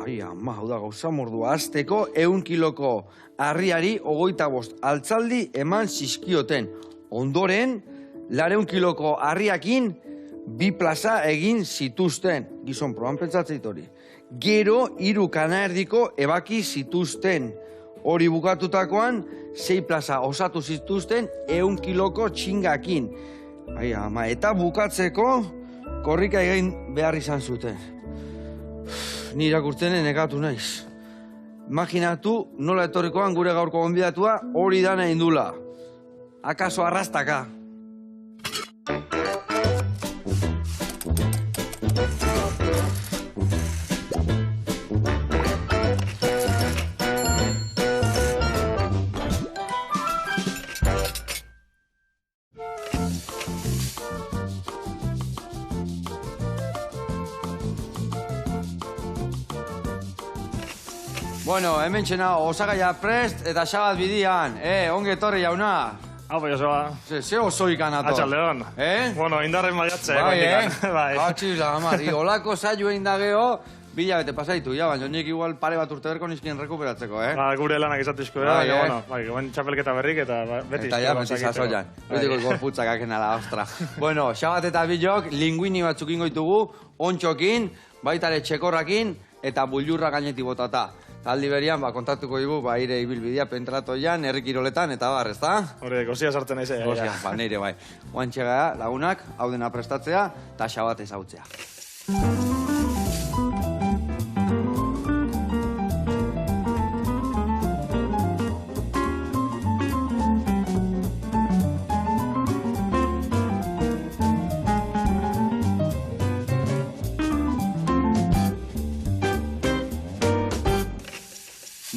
Ai, ama, hau da gauza mordua azteko 100 kiloko harriari 25 altzaldi eman zizkioten. Ondoren, 200 kiloko harriakin 2 plaza egin zituzten. Gizon, proban pentsatzeit hori. Gero 3 kanaerdiko ebaki zituzten. Hori bukatutakoan, 6 plaza osatu zituzten 100 kiloko txingakin. Ai, ama, eta bukatzeko korrika egin behar izan zuten. Ni irakurtzenen negatu naiz. Imaginatu nola etorrikoan gure gaurko gonbidatua hori dana indula. Akaso arrastaka. Bueno, hemen txena osagaia prest eta xabat bidian. Onge etorri jauna. Hau, bai, osoa. Ze osoikan ato. Atxaldeon. Bueno, indarren maiatze. Bai, Atxila, amar. Olako saio egin da geho, bila bete pasaitu, ja, baina nik igual pare bat urte berko nizkien rekuperatzeko, Gure lanak izatizko, baina, bueno, txapelketa berrik eta beti. Eta ja, beti sasoian. Betiko gorputzak akenala, ostra. Bueno, xabat eta bilok, linguini batzuk ingoitugu, ontxokin, baitare txekorrakin, eta bullurra gainetik botata. Aldi berian, kontatuko dugu, aire ibilbidea pentratoian, herrikiroletan, eta bar, ezta? Hore, gozia sartzen naiz, Gozia, neire bai. Oantxega lagunak, hau dena prestatzea, eta xabat ezautzea.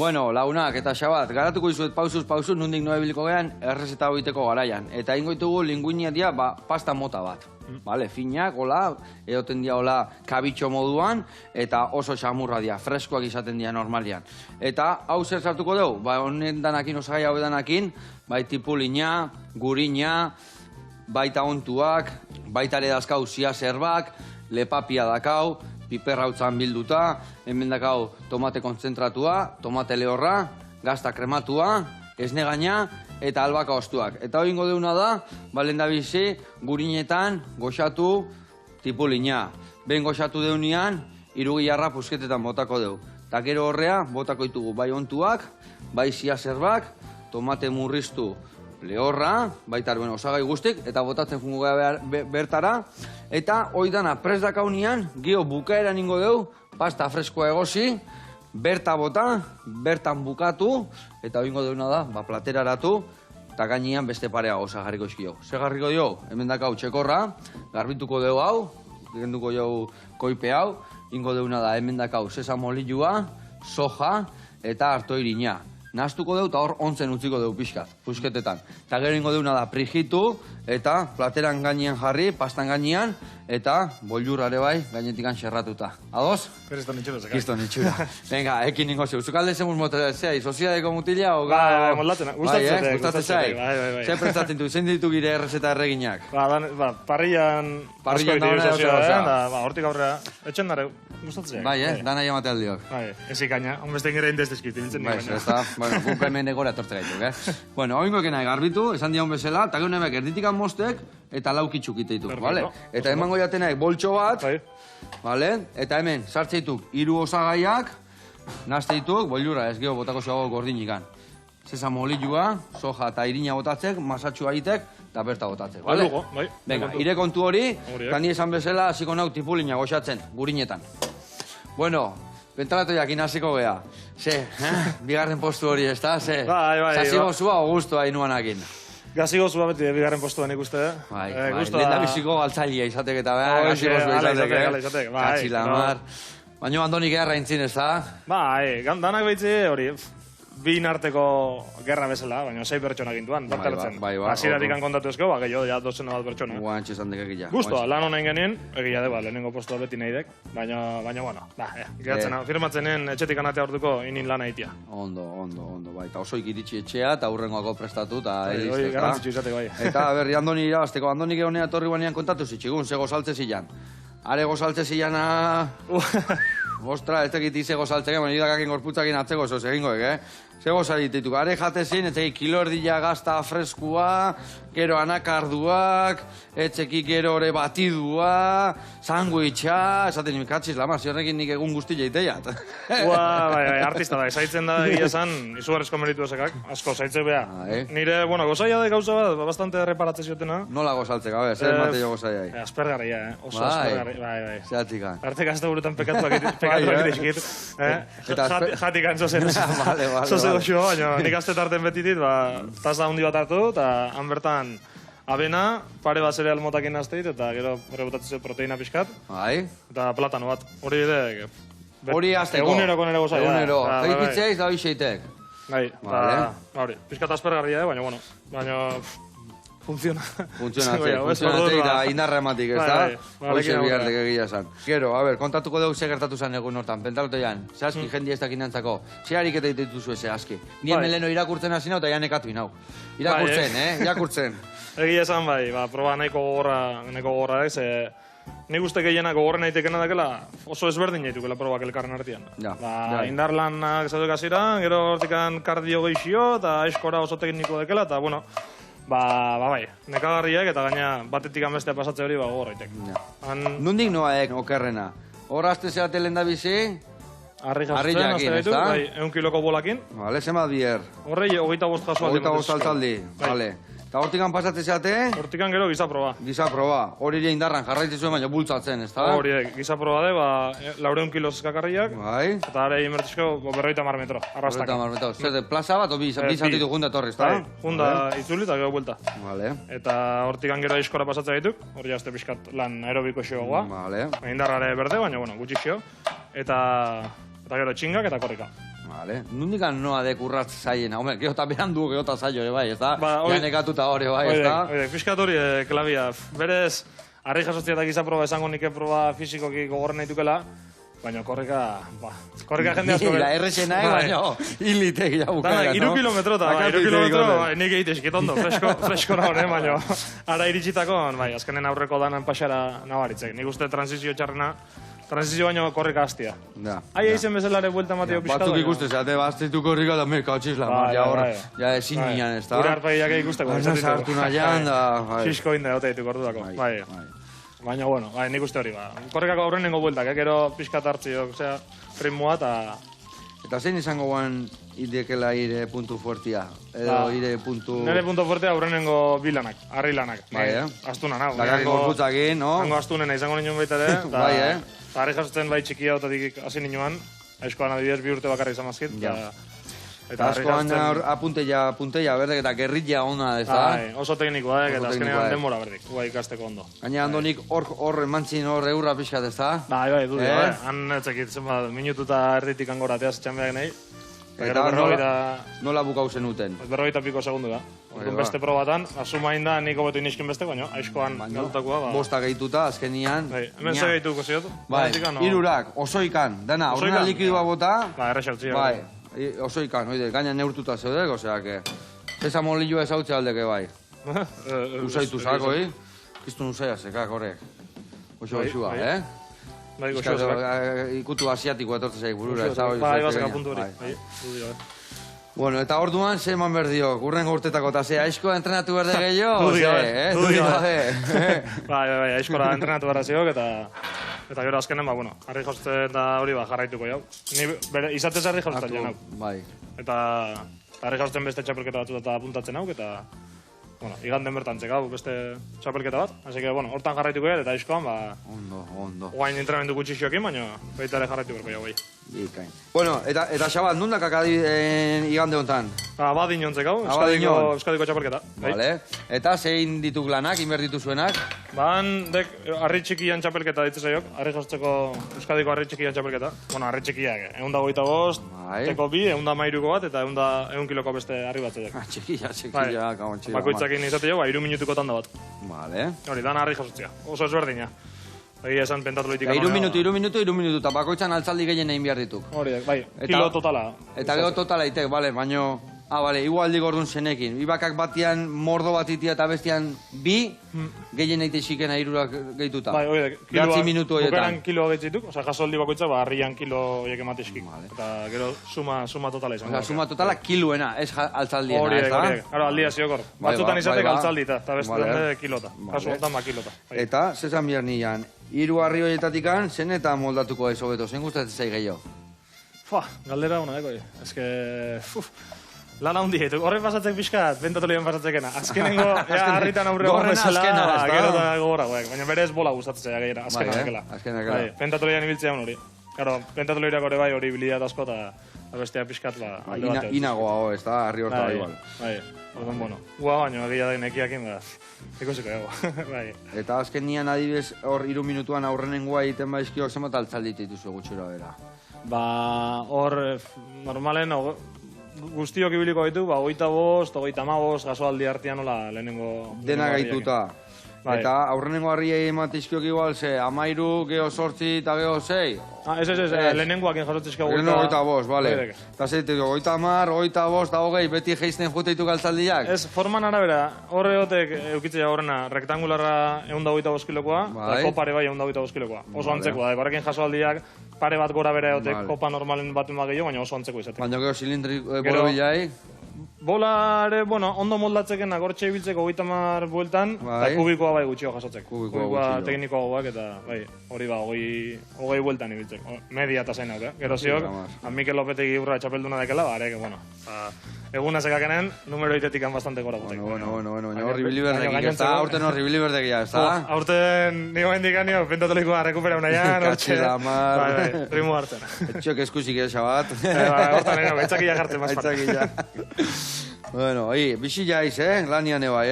Bueno, lagunak eta xabat, garatuko izuet pausuz nondik noa ebiliko gehan errezeta hoiteko garaian. Eta ingoitugu linguinia dia, pasta mota bat. Vale, finak, hola, edoten dia hola kabitxo moduan, eta oso xamurra dia, freskoak izaten dia normalian. Eta hau zer sartuko dugu? Honen danakin, osagai hau danakin, bai tipulina, gurina, baita ontuak, baita ere dazkau zia zerbak, lepapia dakau, piperra utzan bilduta, hemen dakau tomate kontzentratua, tomate lehorra, gazta krematua, esne gaina eta albaka ostuak. Eta hori ingo deuna da, balen da bizi, gurinetan goxatu tipulina. Ben goxatu deunian, 3 gilarra pusketetan botako deu. Eta gero horrea, botako ditugu bai ontuak, bai zia zerbak, tomate murriztu lehorra, baita osagai guztik, eta botatzen fungo bertara. Eta hoi dana prest dakaunian, gio bukaeran ingo deu, pasta freskoa egosi, berta bota, bertan bukatu, eta hoi ingo deuna da, plateraratu, eta gainean beste parea osa jarriko eskio. Zer jarriko dio, hemen dakau txekorra, garbituko deu hau, genduko jau koipe hau, ingo deuna da, hemen dakau sesamolilua, soja, eta artoirina. Nahaztuko deu eta hor ontzen utziko deu pixkat, pusketetan. Eta gero ingo deuna da prijitu eta plateran gainean jarri, pastan gainean, eta bollurrare bai gainetikan xerratuta. Ados? Kriston itxura, zeka. Kriston itxura. Venga, ekin ningo zeu. Zukalde zemuz motelzea, izozidadeko mutila, o Bai, moldatzen, gustatzen zai. Zer prestatzen du, zein ditu gire errezeta erreginak? Parrillan daunea oso. Hortik aurrera, etxen dara, gustatzen. Bai, dana jamate aldiok. Bai, ezik gaina, honbeste ingera indestezkit, ibiltzen bai, bueno, guk hemen egora etortze gaituk, Bueno, oingo ekena garbitu, esan diagun bezala, eta gero nemek erditikan mostek, eta laukitxuk iteituk, bale? Eta emango jatenak boltxo bat, bale? Eta hemen, sartzeituk 3 osagaiak, nazteituk, bollura, ez geho botako zoago gordinikan. Sesamolilua, soja eta irina botatzek, masatxu aitek, eta berta botatzek, bale? Bai. Venga, ire kontu hori, eta ni esan bezala, hasiko nau tipulina goxatzen, gurinetan. Bueno, pentratoiak inaziko geha. Bigarren postu hori, ez da? Bai. Zaziko zua o guztua inuanakin? Gazigo zua beti bigarren postuan ikuste, Bai, lehen da biziko galtzailia izatek eta gazigo zua izatek, Katxilamar. Baina Andonik gerra intzin, ez da? Bai, danak behitzi hori, bin arteko gerra bezala, baina 6 pertsona gintuan, bartaletzen. Hasiratik kontatu ezko, gehiago, ja 200 bat pertsona. Guantxe esan dek egia. Guztua, lan honen genien, egia deba, lehenengo postua beti nahi dek, baina, bueno, geratzen, firmatzenen etxetik anatea orduko inin lan egitea. Ondo, bai, eta osoik iritsi etxea, eta hurrengoako prestatu, eta edizte, eta. Garantzitsu izate, bai. Eta berri Andoni irabazteko, Andonik egonea torri banean kontatu zitxigun, ze gozaltze zilan. Are gozaltze zilana... Ostra, ez tekit izego saltzeke, baina idakakin gorputzakin atzeko zoz egingoek, Zego salitituk, are jatezin, etzeki kilo erdila gazta freskua, gero anakarduak, etzeki gero ore batidua, sanguitxa, esaten imikatziz lama, ziorrekin nik egun guzti jeiteiat. Bai, artista da, zaitzen da egia esan, izugarrizko meritu ezekak, asko, zaitzek beha. Nire, gozaia da gauza bat, bastante reparatze ziotena. Nola gozaltzek, a ber, zer mate jo gozaiai? Aspergarria, oso aspergarria, bai. Zehatzikan. Artek azte burutan pekatuak irizkit, jatikan zozen. Goxo, baina nik azte tarten betitit, taza handi bat hartu, eta han bertan avena, pare bat zereal motakin azteit, eta gero botatzen proteina pixkat. Bai. Eta platano bat. Hori ide... Hori azteko. Eguneroko nire gozai. Egunero. Egitzeik da hoxeitek. Bai. Hori. Pixkat aspergarria, baina, bueno. Baina... Funtzionatzei da indarra ematik, ez da? Hoxe bihartek egia esan. Gero, a ber, kontatuko dugu ze gertatu zen egun hortan, pentalote jan, ze aski jendia ez dakinantzako, ze harik eta dituzu ze aski. Nien meleno irakurtzen hasi nau eta jan ekatu inau. Irakurtzen, irakurtzen. Egia esan bai, proba nahiko gogorra, ze... Nik uste gehienak gogorren aitekena dakela oso ezberdin jaitukela probak elkarren artean. Indar lanak zaudek azira, gero hortikan kardio geixio eta eskora oso tekniko dekela, eta bueno, bai, nekagarriak eta gaina batetik amestea pasatze hori gogorraitek. Nundik noaek okerrena? Hor azte zeate lehen da bizi? Arri jakin, ez da? 1 kiloko bolakin. Vale, zema bier? Horrei, 25 jasu aldi. 25 altzaldi, vale. Eta hortikan pasatze zeate? Hortikan gero gizaproba. Gizaproba. Hori indarran jarraitzen zuen, baina bultzatzen, ez da? Hori, gizaproba de, 400 kilos kakarriak. Bai. Eta are imertizko 50 metro, arrastak. 50 metro. Zer, plaza bat, bi zatitu junda torri, ez da? Bai, junda itzuli eta gero buelta. Vale. Eta hortikan gero eskora pasatzea dituk, hori jazte pixkat lan aerobiko xeogoa. Vale. Indarrare berde, baina, bueno, gutxi xeo. Eta gero txingak eta korrika. Vale. Nundikan noa dekurratz zaiena. Hombre, geota behan du, geota zailo ere bai, ez da? Janekatuta hori bai, ez da? Piskat hori klabia. Berez, harri jasotzia eta gizaproba esango nike proba fizikoki gogorren nahitukela, baina korrika jende asko. Ila, errexena, baina hilitek ja bukaera, no? 2 kilometro eta 2 kilometro, nik egite eskitondo, fresko nahonen, baina ara iritsitako, bai, azkenen aurreko danan pasara nabaritzek. Nik uste transizio txarrena, transizio baino korrika hastia. Aia izen bezalare buelta mateo pixkatu. Batzuk ikuste, zeate, baztitu korrika da merkatxiz lamar, ja hor, ja ezin nian, ez da? Gure arpaiak ikusteko. Baina sartu nahian, da... Xisko inde, ote ditu gordudako. Baina, bueno, nik uste hori, korrikako aurrenengo bueltak, gero pixkat hartzio, osea, ritmoa eta... Eta zein izango guan idekela ire puntu fuertia? Edo ire puntu... Nere puntu fuertia aurrenengo bilanak, harri lanak. Bai, Astuna, nago. Dakarik gorputzakin, no? Hango astunena izango nion baita ere. Bai, Harri jasotzen bai txikia otatik hasi ninuan. Aizkoan adibidez 2 urte bakarrik izan mazkit. Eta askoan punteia berdek eta gerrilla ona, ez da? Oso teknikoa, eta azkenean denbora berdik. Guai ikasteko ondo. Gaina handonik hor emantzin hor eurra pixkat, ez da? Bai, du, han etzekit, minutu eta erditik angora ateaz txambeak nahi. Eta nola bukau zenuten? 40 piko segundu da. Beste probatan, asuma inda niko betu iniskin beste, baina aizkoan galutakoa. Bosta gehituta, azkenian. Hemen ze gehituko ziotu. Bai, irurak, osoikan, dana, horrena likidua bota. Ba, errexaltzia. Bai, osoikan, oide, gaina neurtuta zeudek, osea, que... Esa molilloa ezautze aldeke bai. Usaitu zako, Kiztun usaia sekak horrek. Oso oizua, Bai, goxoa. Ikutu asiatikoa etortze zaik burura. Bai, bazaka puntu hori. Bueno, eta orduan ze eman berdio, urrengo urtetako, eta ze aizkoa entrenatu berde gehiago? Dudi gabe. Bai, aizkora entrenatu berda ziok, eta gero azkenen, harri jausten da hori jarraituko jau. Izatez harri jausten jen hau. Bai. Eta harri jausten beste txapelketa batzu eta apuntatzen hau, eta... iganden bertan txekau beste txapelketa bat. Así que, hortan jarraituko eta aizkoan, Ondo. Guain entrenamendu gutxi xiokin, baina baita ere jarraitu berko jau bai. Ikain. Bueno, eta Xabat, nundak akadi igande honetan? Badin jontzekau, Euskadiko txapelketa. Vale. Eta zein dituk lanak, inber dituzuenak? Dek, harri txikian txapelketa dituz aiok, harri jozteko Euskadiko harri txikian txapelketa. Harri txikiak, 125, teko bi, 113 bat, eta 100 kiloko beste harri batzedek. Txikia, gauan txia. Bakoitzakin izate jau, 3 minutuko tanda bat. Vale. Hori, dana harri jozotzea. Oso ezberdina. Egia esan pentatu loitik. 3 minutu, eta bakoitzan altzaldi gehien egin behar dituk. Hori, bai, kilo totala. Eta gero totala itek, bale, baino Bale, igual dik orduan zenekin. Ibakak batian mordo bat itia eta bestian bi, gehien eite xikena irurak gehituta. Bai, oie, Behatzi minutu horietan. bukaran kiloa gehitzituk, oza, jasoldi bakoitza, harrian kilo horiek ematizkik. Eta gero suma totala izan. Oza, suma totala kiluena, ez altzaldiena, ez da? Horiek, gara, aldia ziokor. Batzutan izatek altzaldita, eta beste kilota. Kasu honetan kilota. Eta, zezan bihar nian, hiru harri horietatik zen eta moldatuko ez hobeto, zen gustatzen zai gehiago? Galdera hona, lan handi, horren pasatzek pixkat, bentatolien pasatzekena. Azkenengo, harritan aurre gorren azkena, gero eta gogora, baina bere ez bola gustatzea gehiara, azkena. Bentatolien ibiltzea hori. Gero, bentatoliak hori bai, hori biliat asko eta bestea pixkat alde batez. Inagoa, ez da, harri horta igual. Bai, orduan, bueno, gua baino, egia da nekiakin, ikusiko dago. Eta azken nian adibidez, hor 3 minutuan aurrenengoa egiten baizkiok, zenbat altzaldit dituzu gutxura bera? Hor, normalen, guztiok ibiliko gaitu, 25, 35, gasoaldi artean nola lehenengo... Dena gaituta. Eta aurrenengo harriei ematizkiok igual, ze, 13, geho 8 eta geho 6? Ez, lehenengoak jasotzizka Lehenengo 25, bale. Eta zeitik, 30, 25 eta 20, beti geizten juteitu galtzaldiak? Ez, forman arabera, horre gotek eukitzea horrena, rektangularra 125 kilokoa, eta kopare bai 125 kilokoa. Oso antzekoa, horrekin jasoaldiak, pare bat gora bere egotek kopa normalen bat gehiago, baina oso antzeko izatek. Baina gero silindri bola bilai? Bolare, bueno, ondo moldatzeken agortxe ibiltzeko 30 bueltan, eta kubikoa bai gutxio jasotzek. Kubikoa teknikoagoak eta bai, hori ba, 20 bueltan ibiltzeko. Media eta zain hauk, Gero ziok, Mikel Lopetegi urra txapelduna dekela, bare, bueno, eguna zekakenen, numero itetikan bastante gora gutek. Bueno, horri biliberdekik, ez da, aurten horri biliberdekia, ez da? Aurten, nigo indikanio, pentatoleikoa rekupera unaian, Katxilamar. Rimu hartzen. Etxok eskuzik esabat. Hortan, etxakila jartzen mazpart. Bueno, bizi jaiz, lanian ebai,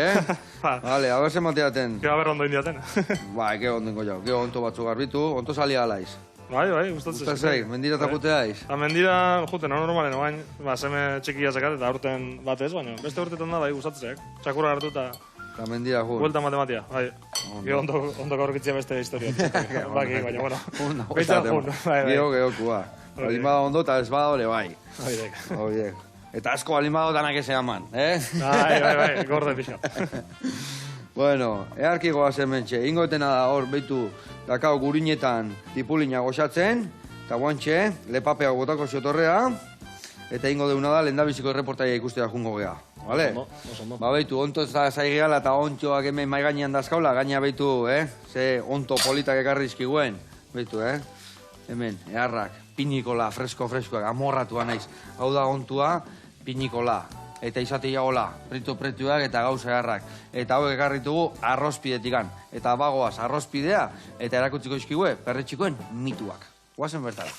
Vale, a ver se mateaten. Gero haber ondo indiaten. Bai, gero ondo ingo jau. Gero onto batzu garbitu, onto salia alaiz. Bai, gustatzen. Gustatzei, mendira eta juteaiz? Mendira juten, normalen, oain, seme txikia zekat eta aurten batez, baina beste urtetan da, bai, gustatzeak. Txakurra hartu eta... Eta mendira jut. Buelta matematia, bai. Gero ondo gaurkitzia beste historia. Baki, baina, bueno. Gero kua. Alin bada ondo eta ez bada hori, bai. Oiek. Eta asko alin bada danak eze aman, Bai, gorde pixa. Bueno, earki goazen mentxe. Ingotena da hor, behitu, dakau gurinetan tipulina goxatzen, eta guantxe, lepapeak botako ziotorrea, eta ingo deuna da, lehendabiziko erreportaia ikustea jungo gea. Vale? Ba, behitu, onto ez da zaigeala eta ontxoak hemen maigainean dazkaula, gaina behitu, ze onto politak ekarrizkiguen. Behitu, hemen, eharrak, pinikola, freskoak, amorratua naiz. Hau da ontua, pinikola. Eta izatea hola, pretuak eta gauza eharrak. Eta hauek ekarritugu arrozpidetikan. Eta bagoaz arrozpidea, eta erakutziko izkigue, perretxikoen mituak. Guazen bertara.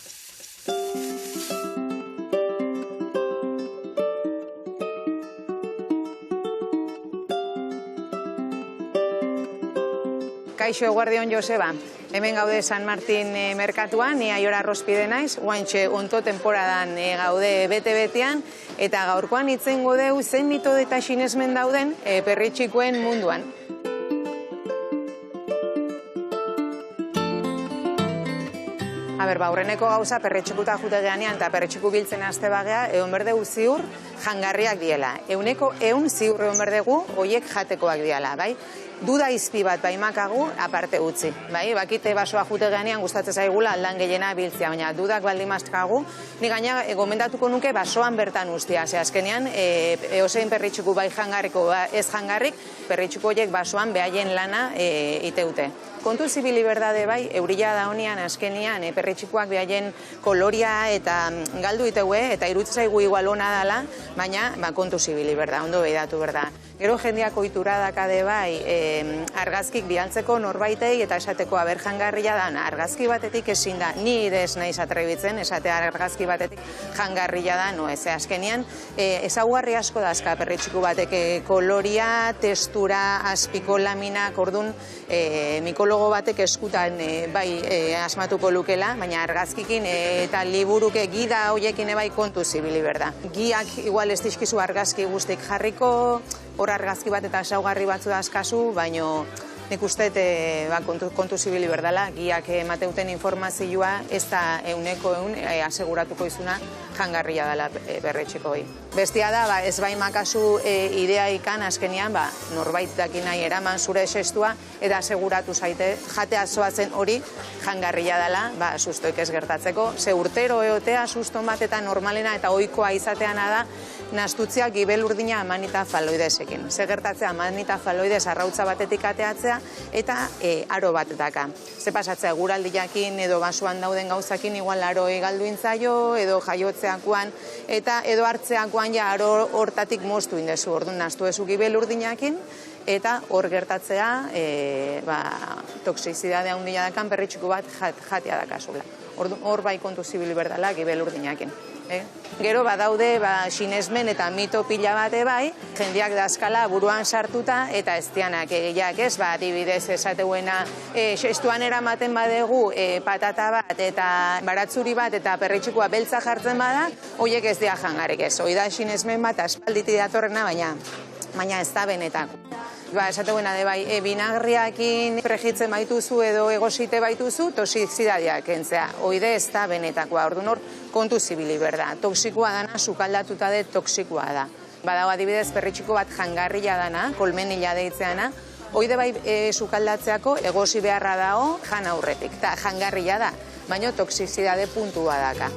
Kaixo, eguardion Joseba. Hemen gaude San Martin merkatuan, ni aiora arrozpide naiz, guantxe onto temporadan gaude bete-betean, eta gaurkoan itzengo deu zein mitode eta sinesmen dauden perretxikoen munduan. Aurreneko gauza perretxikuta jute geanean eta perretxiku biltzen azte bagea, egon berdegu ziur jangarriak diela. Euneko ziur egon berdegu, oiek jatekoak diela, bai? Duda izpi bat baimakagu aparte utzi. Bai, bakite basoa jute geanean gustatzen zaigula aldan gehiena biltzea, baina dudak baldimazkagu, ni gaina gomendatuko nuke basoan bertan ustia. Ze azkenean, eosein perritxuku bai jangarriko ez jangarrik, perritxuko horiek basoan behaien lana iteute. Kontu zibili berdade bai, eurila da honean azkenean perritxikoak behaien koloria eta galdu iteue, eta irutzen zaigu igual hona dela, baina kontu zibili berda, ondo behidatu berda. Gero jendeak ohitura dakade bai, argazkik bialtzeko norbaitei eta esateko aberjangarria da, argazki batetik ezin da, ni idez naiz atrebitzen, esatea argazki batetik jangarria da, no ez, azkenean ezaugarri asko dazka perritxiku batek koloria, textura, azpiko laminak, ordun mikologo batek eskutan bai asmatuko lukela, baina argazkikin eta liburuke gida hoiekin bai kontu zibili berda. Giak igual ez dizkizu argazki guztik jarriko, hor argazki bat eta ezaugarri batzu dazkazu, baino nik uste kontu zibili berdala, giak emateuten informazioa ez da 100% aseguratuko izuna jangarria dela berretxeko hori. Bestia da, ez bai makazu idea ikan azkenian, norbait daki nahi eraman zure esestua, eta aseguratu zaite, jatea zoazen hori jangarria dela, sustoik ez gertatzeko. Ze urtero eotea, suston bat eta normalena eta ohikoa izateana da, nastutzea gibel urdina amanita faloidesekin. Ze gertatzea amanita faloides arrautza batetik ateatzea eta aro bat daka. Ze pasatzea guraldiakin edo basuan dauden gauzakin igual aro egalduin zaio edo jaiotzeakoan eta edo hartzeakoan ja aro hortatik moztu indezu. Orduan nastu ezu gibel urdinakin eta hor gertatzea toxizidadea handia dakan perritxuko bat jatea dakazula. Hor bai kontu zibili berdala gibel urdinakin. Gero badaude sinesmen eta mito pila bate bai, jendeak dazkala buruan sartuta eta ez dianak egiak ez, adibidez esateuena estuan eramaten badegu patata bat eta baratzuri bat eta perritxikoa beltza jartzen bada, horiek ez dia jangarek ez. Hoi da sinesmen bat aspalditi datorrena, baina ez da benetako. Esateuena de bai, binagriakin prejitzen baituzu edo egosite baituzu, toxizidadiak entzea. Oide ez da benetakoa, orduan hor kontu zibili berda. Toxikoa dana, sukaldatuta de toxikoa da. Badago adibidez perritxiko bat jangarria dana, kolmenila deitzeana, oide bai sukaldatzeako egosi beharra dago jan aurretik. Ta jangarria da, baina toxizidade puntua daka.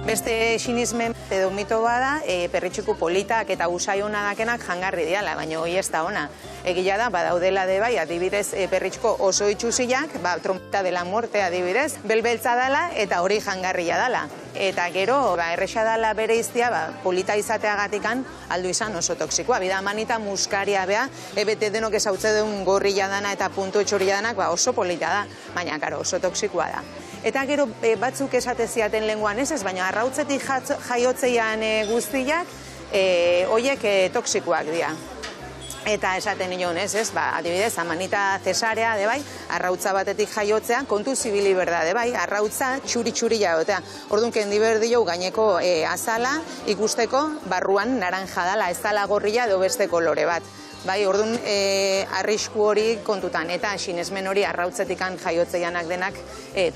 Beste sinismen edo mito bada, perritxiku politak eta usai hona dakenak jangarri diala, baina hoi ez da ona. Egia da, badaudela de bai, adibidez perritxiko oso itxusiak, trompeta de la muerte adibidez, belbeltza dala eta hori jangarria dala. Eta gero, erresa dala bere iztia, polita izateagatikan aldu izan oso toksikoa. Bida manita muskaria bea, ebete denok ezautze duen gorrilla dana eta puntu etxorilla danak oso polita da, baina karo oso toksikoa da. Eta gero batzuk esate ziaten lenguan ez, baina arrautzetik jaiotzeian guztiak, horiek toksikoak dira. Eta esaten nion ez, adibidez, amanita cesarea, de bai, arrautza batetik jaiotzea, kontu zibili berda, de bai, arrautza txuri-txuri jaiotea. Orduan, kendi berdi jau gaineko azala ikusteko barruan naranja dala, ez dala gorrilla edo beste kolore bat. Bai, orduan, arrisku hori kontutan, eta sinesmen hori arrautzetikan jaiotzeianak denak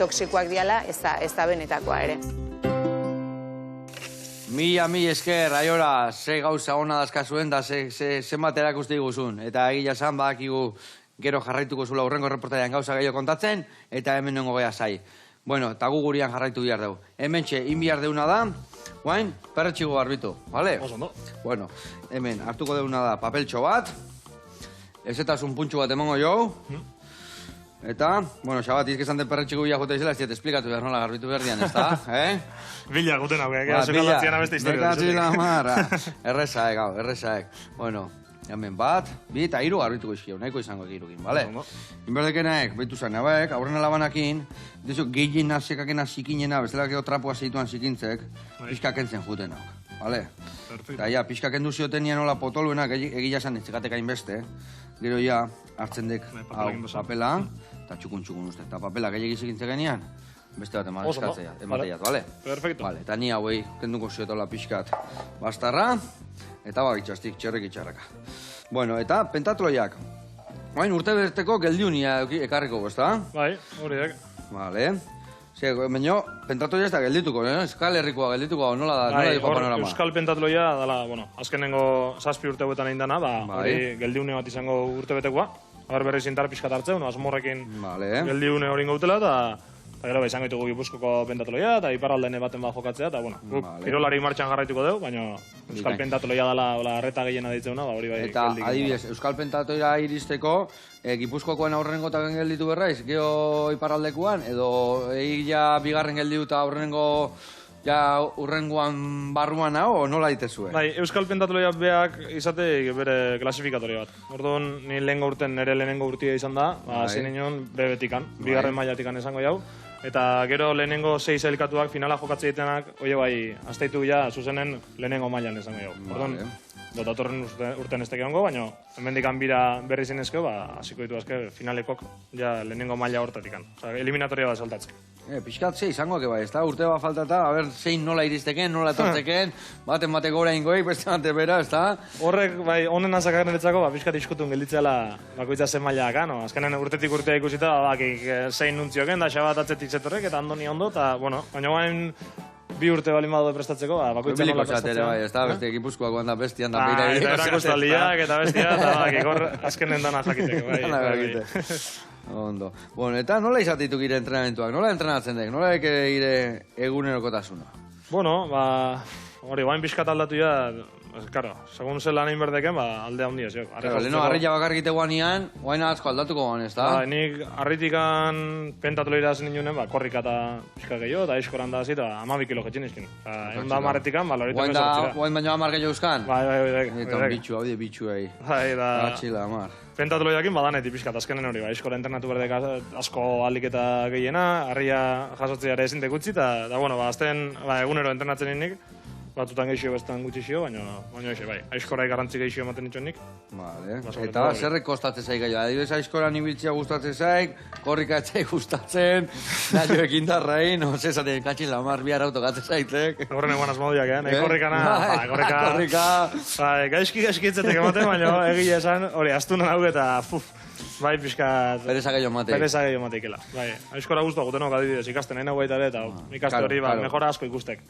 toksikoak diala, ez da benetakoa ere. Mila esker, aiora, ze gauza hona dazkazuen da zenbat erakusti guzun. Eta egia zan, badakigu gero jarraituko zula urrengo reportarian gauza gehiago kontatzen, eta hemen nengo geha zai. Bueno, eta gu gurian jarraitu bihar dugu. Hemen txe, inbihar deuna da, guain, perretxigo garbitu, bale? Oso, no? Bueno, hemen, hartuko deuna da papeltxo bat, ezetasun puntxu bat emongo jau, eta, bueno, xabat, izkezan den perretxigo bila jute izela, ez diet esplikatu behar nola garbitu behar dian, ez da, Bila guten hau, sokaldatzean abeste historia. Bekatzila marra, errezaek, hau, errezaek. Bueno, hemen bat, bi eta hiru garbituko izkio, nahiko izango egirukin, bale? Inberdekenaek, behitu zen, abaek, aurren alabanakin, dizu, gehien nazekakena zikinena, bezala gero trapua zeituan zikintzek, pixkakentzen juten hau, bale? Eta ja, pixkakendu zioten nian hola potoluenak, egia zan etxekatek hainbeste, gero ja, hartzen dek, hau, papela, eta txukun uste, eta papela gehiagiz egintzen genian, beste bat emateiat, bale? Perfecto. Bale, eta ni hauei, kenduko ziotola pixkat bastarra, eta bakitxastik txerrek itxarraka. Bueno, eta pentatloiak. Bain, urte berteko geldiunia ekarriko, ezta? Bai, horiek. Bale. Zer, baina, pentatloia ez da geldituko, Euskal Herrikoa geldituko, nola diko panorama? Euskal pentatloia, dala, bueno, azkenengo 7 urte huetan egin dana, hori geldiune bat izango urte betekoa. Berriz intar pixkat hartzen, asmorrekin geldiune hori ingautela, eta gero izango ditugu Gipuzkoko pentatloia, eta iparraldene baten bat jokatzea, eta, bueno, kirolari martxan jarraituko dugu, baina Euskal pentatloia dela arreta gehiena ditzeuna, hori bai eta, adibidez, Euskal pentatloia iristeko, Gipuzkokoen aurrenengo eta gelditu berraiz, geho iparraldekuan, edo ja bigarren gelditu eta aurrenengo ja urrengoan barruan hau, nola ditezue? Bai, Euskal pentatloia beak izate bere klasifikatoria bat. Orduan, ni nire lehenengo urtia izan da, zinen nion bebetikan, bigarren mailatikan esango jau. Eta gero lehenengo 6 elkatuak finala jokatze ditenak, oie bai, azteitu ja zuzenen lehenengo mailan esango jau. Orduan, datorren urtean ez tekeongo, baina hemendik bira berri zinezko, hasiko ditu azke finalekok ja lehenengo maila hortatikan. Eliminatoria bat saltatzen. Piskat ze izango bai, ez da, urte bat faltata, a ber, zein nola iristeken, nola etortzeken, baten bateko orain goik, beste bate bera, ez da? Horrek, bai, honen azakaren etzako, piskat iskutun gelditzela bakoitza zen maila no? Azkenen urtetik urtea ikusita, zein nuntzioken, da xabat atzetik zetorrek, eta Andoni ondo, eta, bueno, baina guain bi urte balin badu prestatzeko, bakoitza nola prestatzea. Bai, ez da, beste Gipuzkoako handa bestia, handa beira. Eta erakustaldiak, eta bestia, eta ikor azkenen dana jakiteko, bai. Ondo. Bueno, eta nola izatituk ire entrenamentuak? Nola entrenatzen dek? Nola ire egunerokotasuna? Bueno, hori, guain pixkat aldatu ja, claro, segun zel lan inberdeken, alde handia, zio. Leheno, harrilla bakargite guanian, guain asko aldatuko guan, ez da? Nik harritikan pentatloira zen inunen, korrika eta pixka gehiago, eta eskoran da zita, 12 kilo jetxin izkin. Egun da marretikan, lorita mesortzira. Guain baino 10 gehiago euskan? Bai. Eta bitxu, hau de bitxu egi. Bai, da... Atxila, amar. Pentatloiakin badanetik pixkat, azkenen hori, eskora entrenatu berdek asko alik eta gehiena, harria jasotzea ere ezin tekutzi, eta, bueno, azten egunero entrenatzen nik, batzutan geixio bestan gutxi xio, baina eixe, bai, aizkorai garrantzi geixio ematen dituen nik. Vale, eta zerrek kostatzen zaik gaio, adibidez aizkoran ibiltzea gustatzen zaik, korrika etzai gustatzen, nahioekin darrain, zezaten katxin lamar bihar autokatzen zaitek. Horren eguan asmaudiak, nahi korrikana, korrika, gaizki itzetek ematen, baina egia esan, hori, astunan hau eta, bai, pixkat... Pereza gehiago matei. Pereza gehiago mateikela, bai. Aizkora guztua gutenok adibidez, ikasten nahi baita ere, eta ikaste hori, mejora asko ikustek.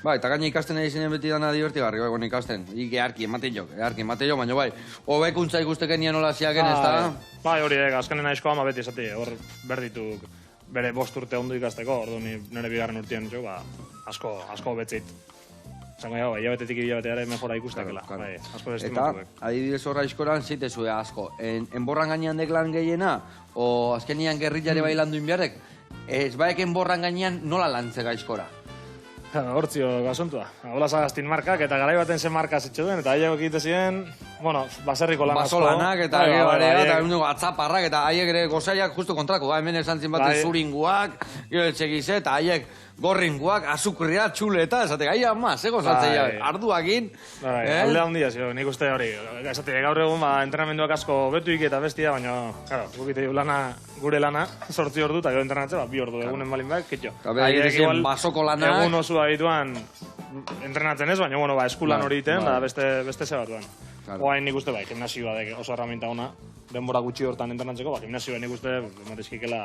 Bai, eta gaina ikasten nahi zinen beti dana divertigarri, bai, bueno, ikasten. Earki ematen jo, baina bai, hobekuntza ikusteken nien nola ziaken, ez da? Bai, hori, azkenen aizko ama beti esati, hor berdituk bere 5 urte ondo ikasteko, ordu nire bigarren urtean, asko betzeit. Zango ja, hilabetetik hilabeteare mejora ikustakela, bai, asko estimatuek. Eta, adibidez horra aizkoran, zitezue asko, enborran gainean deklan gehiena, o azkenian gerrillare bai landu inbiarek, ez baeken borran gainean nola lantzeka aizkora? Hortzio gasuntua. Hola zagaztin markak, eta garai baten zen marka zitxo duen, eta haiek egite ziren, bueno, baserriko lan asko. Basolanak, eta eta atzaparrak, eta haiek ere gozaiak justu kontrako, hemen esan zin bat zuringuak, gero etxegize, eta haiek gorringuak, azukria, txuleta, esate, gai ama, ze gozatzea, arduakin. Alde handia, zio, nik uste hori, esate, gaur egun, entrenamenduak asko betuik eta bestia, baina, claro, gukite gure lana, 8 ordu, eta gero entrenatzen, 2 ordu, egunen balin behar, kitxo. Basoko lana. Egun osua dituan entrenatzen ez, baina, bueno, eskulan hori iten, beste zebatuan. Oain nik uste, gimnasioa oso herramienta ona, denbora gutxi hortan entrenatzeko, gimnasioa nik uste, matezkikela...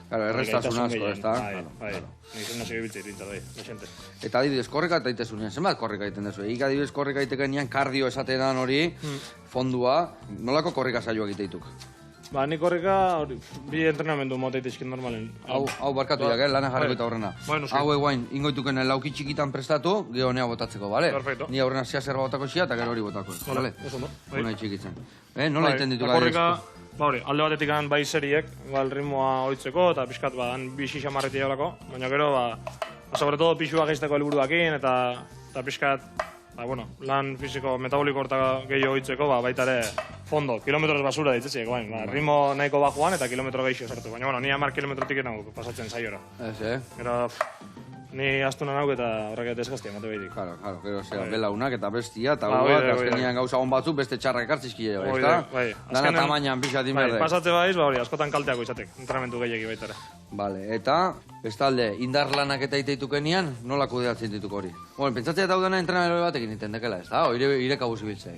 Claro, errestasun asko, ez da? Bai, nik gimnasio biltzit, bintzat, desente. Eta adibidez, korrika eta itezunean, zenbat korrika iten dezu? Ika adibidez, korrika iteken nian kardio esatean hori, fondua, nolako korrika saioak iteituk? Ba, nik korrika, bi entrenamendu moteit izkin normalen. Hau barkatu jak, lana jarriko eta horrena. Hau eguain, ingoituken lauki txikitan prestatu, geho nea botatzeko, bale? Perfecto. Ni aurrena zerba botako xia, eta gero hori botako. Vale, eso no. Unai txikitzen. Nola iten ditu gai korrika, alde batetik bai seriek, ritmoa oitzeko, eta pixkat, bi xixamarreti jaulako, baina gero, sobre todo pixua geizteko helburuakin, eta pixkat, lan fisiko metaboliko horta gehiago hitzeko, baita ere fondo, kilometros basura ditzetziek, ritmo nahiko bajuan eta kilometro gehiago sartu. Baina, ni 10 kilometrotik nago pasatzen saiora. Gero, ni astunan hau eta horrek desgaztia, mate behitik. Claro, gero, belaunak eta bestia, eta guak, azkenian gauza hon batzuk beste txarrak ekartzizkile, ez da? Dana tamainan pixatin berde. Pasatze baiz, askotan kalteako izatek, entrenamentu gehiagi baita ere. Vale, eta, bestalde, indar lanak eta iteitukenean, nola kudeatzen dituk hori? Bueno, pentsatzea eta udana entrenamentu batekin iten dekela, ez da? Ire kabuz ibiltzea.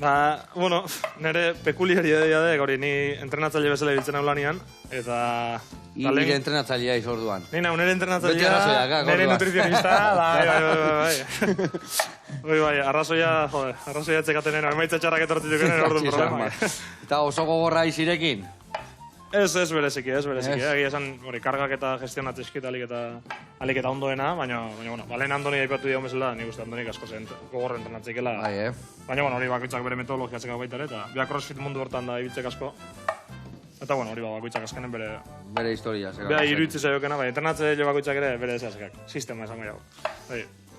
Nire pekuliaria da, hori, ni entrenatzaile bezala ibiltzen hau lanian, eta... Nire entrenatzailea izorduan. Nire entrenatzailea, nire nutrizionista, bai, arrazoia etzekatenen, emaitza txarrak etortzituken, orduan problema. Eta oso gogorra izirekin? Ez bereziki. Egia esan, kargak eta gestionatzizkit alik eta ondoena, baina, lehen Andoni aipatu diago mesela, nik uste Andonik asko zen gogorra entrenatzikela. Baina, hori bakoitzak bere metodologiatzeka baita ere, eta biak crossfit mundu hortan da ibiltzek asko. Eta, hori bakoitzak azkenen bere... Bere historia. Bera iruitzi zaiokena, entrenatze jo bakoitzak ere bere zehazekak. Sistema esango jau.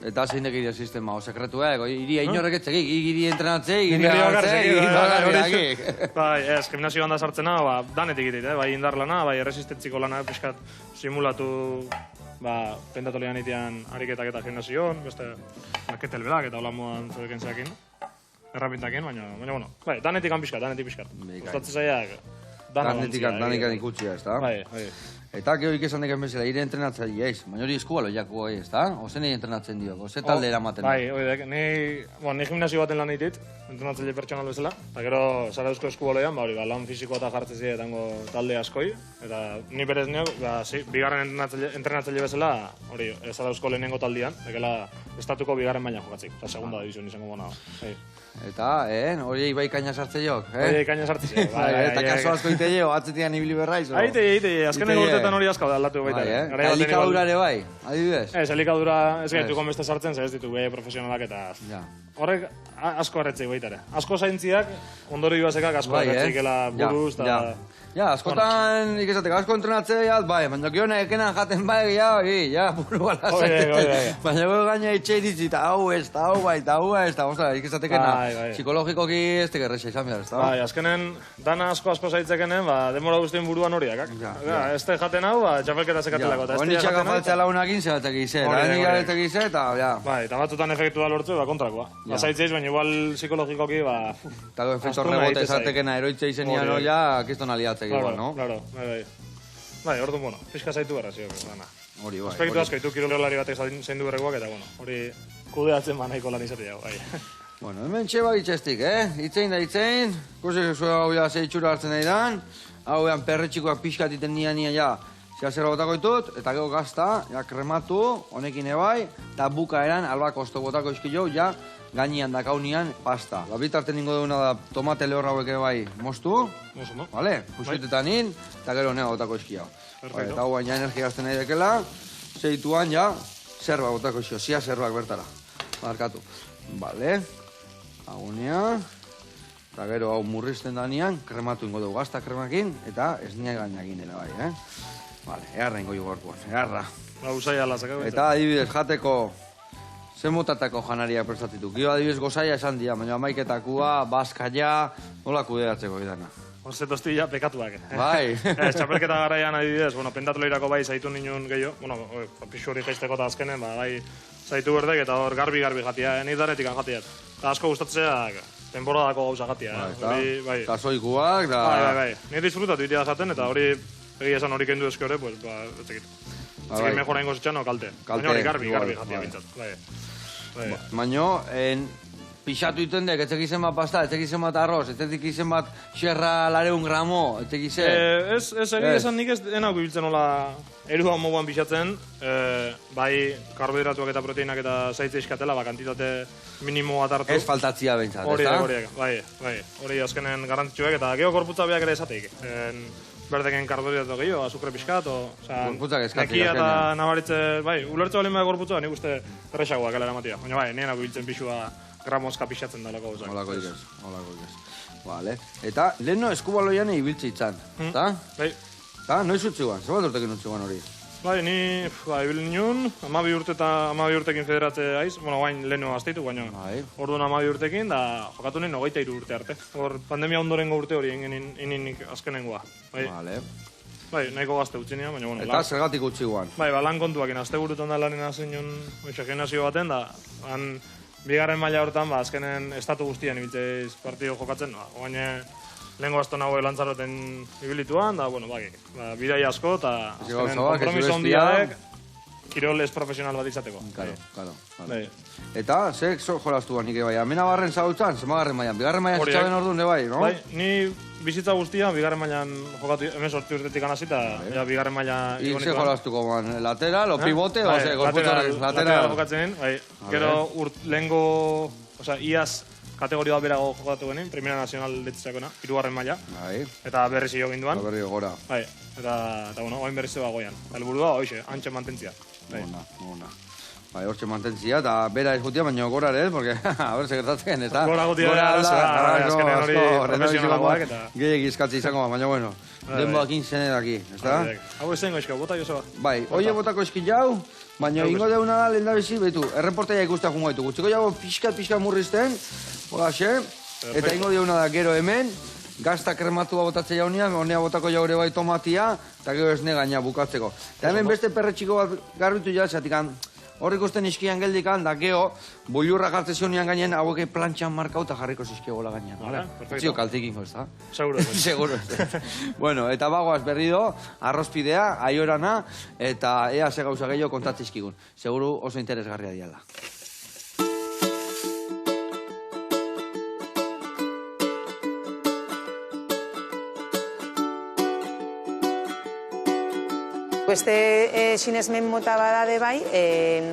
Eta zein dekide sistema, o sekretua, iria inorrek etzekik, iri entrenatze, iri bakarrik. Bai, ez, gimnazio handa sartzena, danetik itit, bai indar lana, bai resistentziko lana, pixkat simulatu, pentatolian itean ariketak eta gimnazioan, beste, ketelbelak eta hola modan zedeken zeakin. errapintakin, baina, bueno, bai, danetik pixkat. Gustatzen zaiak, danetik ikutsia, ez da? Bai. Eta gero ikesan deken bezala, ire entrenatzaile eiz, baina hori eskubalo jako ez da? Ose nahi entrenatzen dio, ose talde eramaten? Bai, ni gimnasio baten lan eitit, entrenatzaile pertsonal bezala, eta gero Zarauzko eskubaloian, lan fisikoa eta jartzen zide etango talde askoi, eta ni berez neok, bigarren entrenatzaile bezala, hori, Zarauzko lehenengo taldean, dekela estatuko bigarren baina jokatzik, eta segunda división izango gona. Eta, hori bai kaina sartze jok, Hori kaina sartze jok, eta kaso asko ite jo, atzetian ibili berraiz, Aite, azkeneko urtetan hori asko aldatu baita. Elikadura ere bai, adibidez? Ez, elikadura ez gaituko beste sartzen, ez ditu profesionalak eta... Horrek asko erretzei baita ere. Asko zaintziak, ondorio ibazekak asko erretzeikela buruz eta... Ja, askotan ikesateko, asko entrenatzeat, bai, baina giona ekenan jaten bai, buru gala zaitete. Baina gero gaina itxe ditzi, eta hau ez, eta hau bai, eta hau ez, eta ikesatekena, psikologikoki ez tegerreza izan behar, ez da? Bai, azkenen, dana asko zaitzekenen, demora guztien buruan horiak. Ez te jaten hau, txapelketa zekatelako. Honitxak afaltzea launakin zebatek izan, eta nik garetek izan, eta, Bai, eta batzutan efektua lortzu, kontrakoa. Zaitzeiz, baina igual psikologikoki, eta efektu rebote esatekena, eroitze izenian hori, kiston aliatzen. Claro, bai, orduan, bueno, pixka zaitu berra, zio, dana. Hori, bai. Aspektu asko, itu kirolari batek zaindu berrekoak, eta, bueno, hori kudeatzen nahiko lan izatea, bai. Bueno, hemen txeba itxestik, Itzein da itzein, kusek zua hau ja zeitxura hartzen nahi dan, hau ean perretxikoak pixkat iten nia ja, zer botako ditut, eta gero gazta, ja krematu, honekin ebai, eta bukaeran albako osto botako izkilo, ja, gainean dakaunian pasta. Bitarte ningo duguna da tomate lehorra hauek bai moztu. Vale? Pusietetan in, eta gero nea botako izkia. Eta hau baina energia gazten nahi dekela, zeituan ja, zerba botako izkio, zia zerbak bertara. Markatu. Vale. Agunea. Eta gero hau murrizten danean, krematu ingo dugu gazta kremakin, eta ez nire gainakin ere bai, Vale, eharra ingo jugu gortuan, eharra. Eta adibidez jateko zenbotatako janaria prestatitu. Gio adibidez gozaia esan dia, baina amaiketakua, baskaia, nola kudeatzeko idana. Horze tostilla pekatuak. Bai. Txapelketa garaian adibidez, pentatloirako bai zaitu ninen gehiago, pixu hori jaizteko eta azkenen, bai zaitu berdek eta hor garbi jatia, nik daretik jatiat. Eta asko gustatzeak, temporadako gauza jatia. Kasoikuak, da... Bai. Nik disfrutatu itia jaten eta hori egia esan hori kendu ezke hori, pues, etzekit. Etzekit mejora ingo zitxano kalte. Baina hori garbi jatia bintzat. Baina, pixatu iten dek, etzek izen bat pasta, etzek izen bat arroz, etzek izen bat xerra 200 gramo, etzek izen... Ez egia esan nik ez denak ibiltzen nola erua moguan pixatzen, bai karbohidratuak eta proteinak eta zaitze iskatela, kantitate minimo bat hartu. Ez faltatzia behintzat, ez da? Bai, hori azkenen garrantzitsuek eta geho korputza beak ere esateik. Berdeken karbohidratu gehiago, azukre pixkat, gorputzak eskatik. Nekia eta nabaritze, bai, ulertze balin behar gorputza, nik uste erresagoak elera matia. Baina bai, nienak ibiltzen pixua gramozka pixatzen dalako gauzak. Olako ikez. Vale. Eta, leheno eskubaloian ibiltze itzan, eta? Bai. Eta, noiz utzi guan? Zer bat urtekin utzi guan hori? Bai, ni ibil nuen, 12 urtekin federatze aiz, bain leheno azteitu, baina orduan 12 urtekin, da jokatu nien 23 urte arte. Hor, pandemia ondorengo urte hori ininik azkenengoa. Vale. Bai, nahiko gazte utzi nien, baina bueno. Eta zergatik utzi guan? Bai, lan kontuakin, azte burutan da lanen hazen nion gimnasio baten, da, bigarren maila hortan, azkenen estatu guztian ibiltzeiz partido jokatzen, baina lehenko azto nago lantzaroten ibilituan, da, bueno, bidai asko, eta azkenen kompromiso hondiadek, kirol ez profesional bat izateko. Claro. Eta, zek jolaztu nik bai, amena barren zautzen, zemagarren mailan, bigarren mailan zitzaben orduan, bai, no? Bai, ni bizitza guztia, bigarren mailan jokatu, hemen sorti urtetik anazita, bigarren mailan igonikoan. Ze jolaztuko, lateral, o pivote, o ze, gorputzaren, lateral jokatzen, bai, gero lehenko, iaz, kategoria berago jokatu genin, Primera Nacional detzakona, 3. maila. Eta berriz jo ginduan. Eta berri gora. Eta bueno, oain berriz zeba goian. Helburua hoize, antxe mantentzia. Mona. Hortxe mantentzia, eta bera ez gutia, baina gora ere, porque, a ver, segertatzen, eta... Gora gutia azkenen hori profesionalagoak, eta... Gehiek izkatzi izango, baina bueno, denboak inzenedaki, ez da? Hau ezengo eskau, bota Joseba. Bai, oie botako eskin jau, baina ingo deuna da lehen da bizi, betu, erreportaia ikustea jungo ditu, gutxiko jau pixka murrizten, horaxe, eta ingo deuna da gero hemen, gazta krematua botatzea jaunean, honea botako jaure bai tomatia, eta gero esne gaina bukatzeko. Eta hemen beste perretxiko bat garbitu ja, zatik Hor ikusten izkian geldikan, da geho, boilurra jartze zionian gainen, hauek plantxan markauta jarriko zizkiegola gainean. Zio kaltikingo, ez da? Seguro. Seguro. Bueno, eta bagoaz berri do, arrozpidea, aiorana, eta ea ze gauza gehiago kontatzizkigun. Seguru oso interesgarria diala. Beste sinesmen mota badade bai,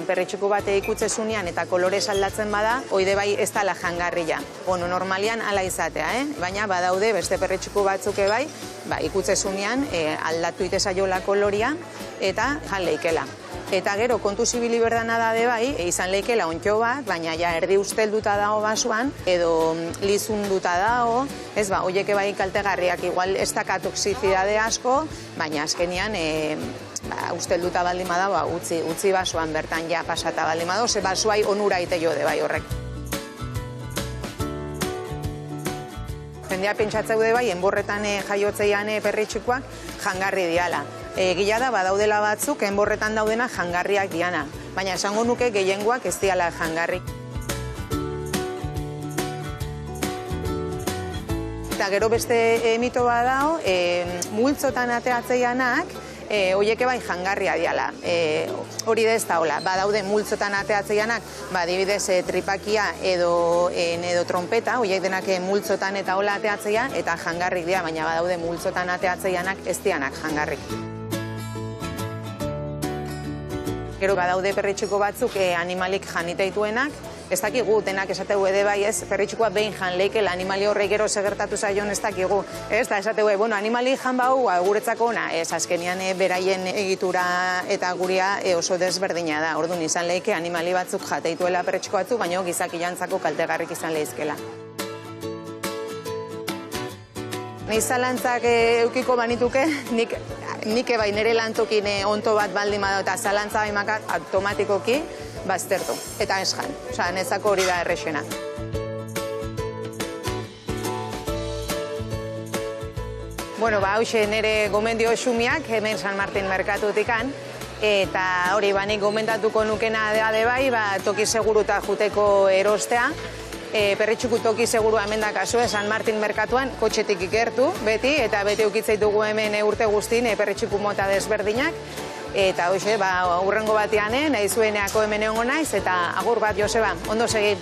perretxiku bate ikutzezunean eta kolorez aldatzen bada, oide bai ez dala jangarria. Bueno, normalian ala izatea, baina badaude beste perretxiku batzuke bai, ikutzezunean aldatu itezaiola koloria eta jan leikela. Eta gero, kontu zibili berdana dade bai, izan leikela ontxo bat, baina ja erdi ustelduta dago basuan, edo lizunduta dago, ez ba, oieke bai kaltegarriak, igual ez da toxizidade asko, baina azkenian ustelduta baldin bada, utzi basuan bertan ja pasata baldin bada, ze basuai onura ite jode bai horrek. Jendea pentsatzeude bai, enborretan jaiotzeian perretxikoak jangarri diala. Gila da, badaudela batzuk, enborretan daudena jangarriak diana. Baina esango nuke gehiengoak ez diala jangarri. Eta gero beste mito badao, multzotan ateatzeianak, oieke bai jangarria diala. Hori da ez da hola, badaude multzotan ateatzeianak, adibidez tripakia edo trompeta, oiek denak multzotan eta hola ateatzeia, eta jangarrik dira, baina badaude multzotan ateatzeianak ez dianak jangarrik. Gero badaude perretxiko batzuk animalik janiteituenak, ez dakigu, denak esategu ede bai ez, perretxikoa behin jan leikela, animali horrei gero segertatu zaion ez dakigu. Ez da esategu, bueno, animali jan bau guretzako ona, ez azkenian beraien egitura eta guria oso desberdina da. Orduan izan leike animali batzuk jateituela perretxiko batzuk, baina gizaki jantzako kaltegarrik izan leizkela. Ni zalantzak eukiko banituke, nik bai nire lantokin onto bat baldin bada eta zalantza baimakak automatikoki baztertu. Eta ez jan, oza, nezako hori da errexena. Bueno, hauxe nire gomendio xumiak, hemen San Martin merkatutikan, eta hori nik gomendatuko nukena de bai, toki seguruta juteko erostea, perretxiku toki segurua hemen da kasue, San Martin merkatuan, kotxetik ikertu, beti, eta beti ukitzaitugu hemen urte guztin perretxiku mota desberdinak, eta hoxe, urrengo batean, nahi zueneako hemen egongo naiz, eta agur bat, Joseba, ondo segi.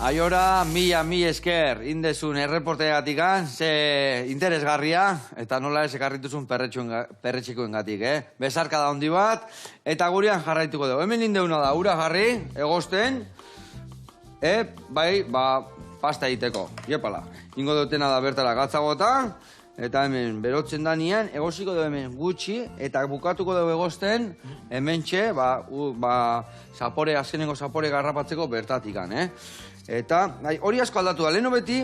Aiora, mi esker, indezun erreporteagatik, ze interesgarria, eta nola ez ekarrituzun perretxikoen gatik, Besarka da hondi bat, eta gurean jarraituko dugu. Hemen indeuna da, ura jarri, egosten, bai, pasta egiteko, iepala. Ingo dutena da bertara gatzagota, eta hemen berotzen danian, egosiko dugu hemen gutxi, eta bukatuko dugu egosten, hemen txe, azkenengo zapore garrapatzeko bertatikan, Eta, hori asko aldatu da, leheno beti,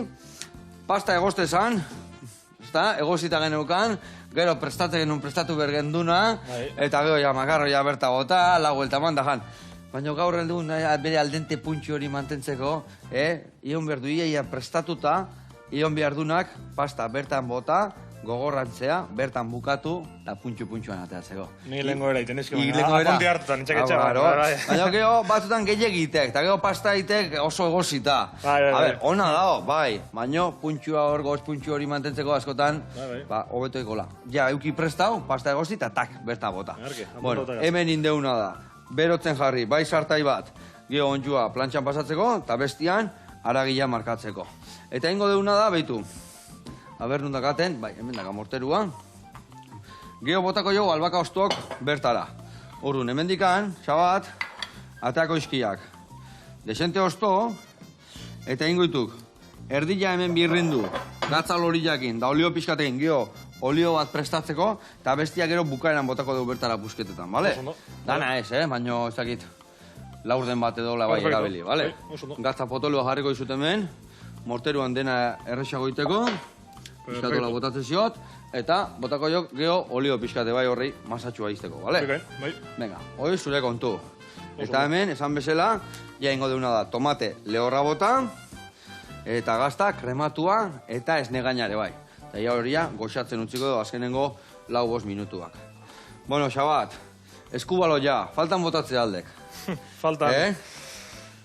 pasta egoste zan, egosita geneukan, gero prestatu bergenduna, eta gero makarro berta gota, lagu eltaman da jan. Baina gaur heldu bere aldente puntxo hori mantentzeko, ion behar du iaia prestatuta, ion behar dunak pasta bertan bota, gogorrantzea, bertan bukatu, eta puntxo-puntxoan ateatzeko. Ni lehenko era iten izki, apunti hartutan, itxak. Baina gero batzutan gehiagitek, eta gero pasta itek oso egosita. Ona dago, bai, baina puntxoa hor, goz puntxo hori mantentzeko askotan, hobeto ekola. Ja, euki prestau, pasta egosita, tak, berta bota. Bueno, hemen indeuna da. Berotzen jarri, bai sartai bat, geho onjua plantxan pasatzeko, eta bestian, aragila markatzeko. Eta ingo deuna da, behitu, aber nundakaten, bai, hemen daga morterua, geho botako jo albaka ostuok bertara. Urrun, hemen dikan, xabat, ateako izkiak. Desente osto, eta ingoituk, erdila hemen birrindu, gatzal horiakin, da olio pixkatekin, geho, olio bat prestatzeko, eta bestia gero bukaeran botako dugu bertara busketetan, bale? Dana ez, baina ez dakit laurden bat edo bai erabili, bale? Gatza potoloa jarriko izut hemen, morteruan dena errexago iteko, pixkatola botatzen ziot, eta botako jo geho olio pixkate bai horrei masatxua izteko, bale? Venga, hori zure kontu. Eta hemen, esan bezala, ja ingo deuna da tomate lehorra bota, eta gazta krematua eta esnegainare bai. Eta horia goxatzen utziko du azkenengo 4-5 minutuak. Bueno, xabat, eskubalo ja, faltan botatze aldek. Faltan.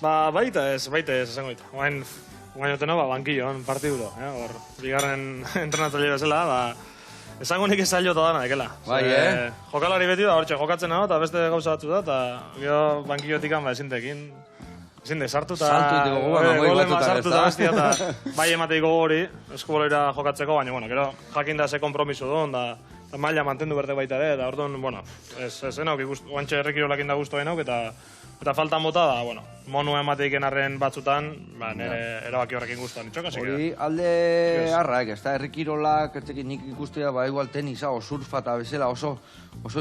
Baita ez, esango ditu. Guainotena, bankilloan, partiduro. Hor, bigarren entrenatzaile bezala, esango nik ezailo eta dana, ekela. Jokalari beti da, hortxe jokatzen hau, eta beste gauza batzu da, eta gero bankillotikan, ezintekin, ezinde, sartu eta... Golema sartu eta bestia, eta bai emateiko hori, eskuboloira jokatzeko, baina, gero, jakin da ze kompromiso duen, eta maila mantendu berde baita ere, eta orduan, ez enauk, guantxe errekirolakin da guztu enauk, eta faltan bota da, monu emateiken arren batzutan, nire erabaki horrekin guztuan itxoka. Hori alde harrak, ez da, errekirolak, ertzekin nik ikustea, igual tenisa o surfa eta bezala oso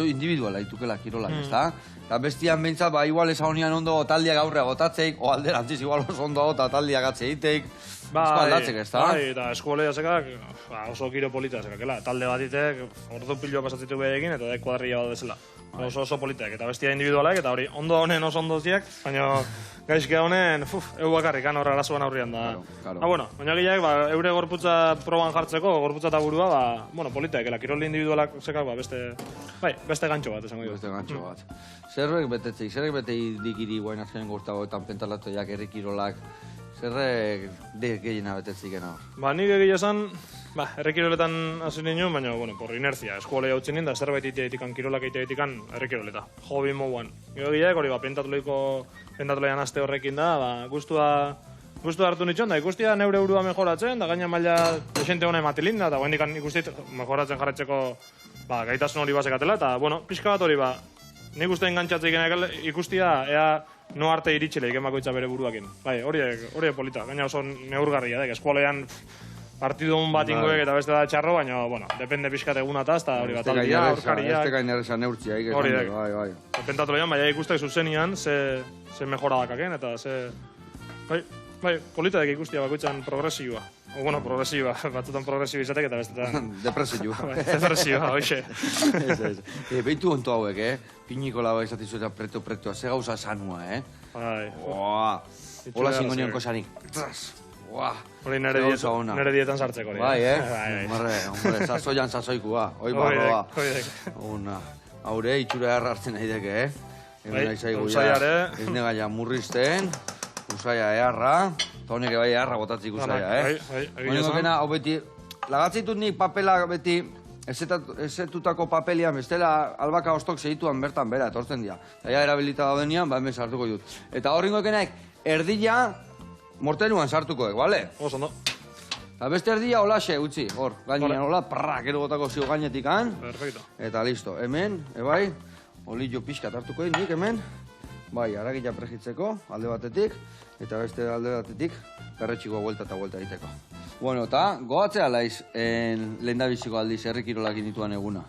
individuala itukela kirolak, ez da? Eta bestian behintzat, igual ezagonian ondo taldiak aurrea gotatzeik, o alderantziz igual oso ondo eta taldiak atzeiteik, esko aldatzek, ez da? Eta eskubolea zekak, oso kiro polita zekakela, talde batitek, ordu piloa pasatzitu behekin, eta kuadrilla bat bezala. Oso politek, eta bestia individualak, eta hori, ondo honen oso ondoziak, baina gaizkia honen, egu bakarrik, horra arazoan aurrian da. Baina gileak, eure gorputza proban jartzeko, gorputza eta burua, politek, kiroldi individualak zekak, beste gantxo bat, esango dugu. Beste gantxo bat. Zerrek betetzeik, zerrek bete dikiri guain azkenen guztagoetan pentalatoiak errekirolak, zerrek gehiena betetzeik hor? Nik egia esan, errekiroletan hasi ninen, baina, por inertzia, eskuolea hau txinin, da zerbait iteetikan, kirolak iteetikan, errekiroleta, hobi moguan. Gero gileak hori, pentatuleian aste horrekin da, gustua hartu nitxon, da ikustia neure urua mejoratzen, da gaina maila desente hona ematilin, eta guen ikustit mejoratzen jarretzeko gaitasun hori bazekatela, eta, pixka bat hori, nik uste engantzatzen ikustia, ea no arte iritxileik emakoitza bere buruakin. Hori polita, gaina oso neurgarria, eskuolean partidun bat ingoek eta beste da txarro, baina, depende pixkat egunataz, eta hori bat aldia, aurkariak. Ez tekain errezan neurtzia, hori dek. Pentatu lehian, baina ikustek zuzenian, ze mejora dakaken, eta ze... Polita dek ikustia bakoitzan progresioa. Progresiba, batzutan progresiba izatek eta bestetan... Depresioa. Depresioa, hoxe. Behitu onto hauek, Piniko laba izatizu eta preto-pretoa, ze gauza sanua, Hola zingonion kosanik. Hori nire dietan sartzeko hori. Hombre, sasoikua. Hoi barroa. Haure, itxura hartzen nahi deke, Usaiare. Ez negaia murrizten, usaia eharra, eta honek bai eharra botatzik usaia, hau beti, lagatzitut nik papela beti, ezetutako papelian, bestela albaka ostok segituan bertan bera, etortzen dira. Eta erabilita daudenean, hemen sartuko dut. Eta horrengoekenak, erdila morteruan sartukoek, bale? Oso, no. Eta beste erdia holaxe utzi, hor, gainean hola, gero gotako zio gainetik han. Perfecto. Eta listo, hemen, bai, olillo pixka hartuko nik hemen, haragila pregitzeko, alde batetik, eta beste alde batetik, perretxikoa vuelta eta vuelta egiteko. Eta goatzea laiz lehendabiziko aldiz errekirolak inituan eguna?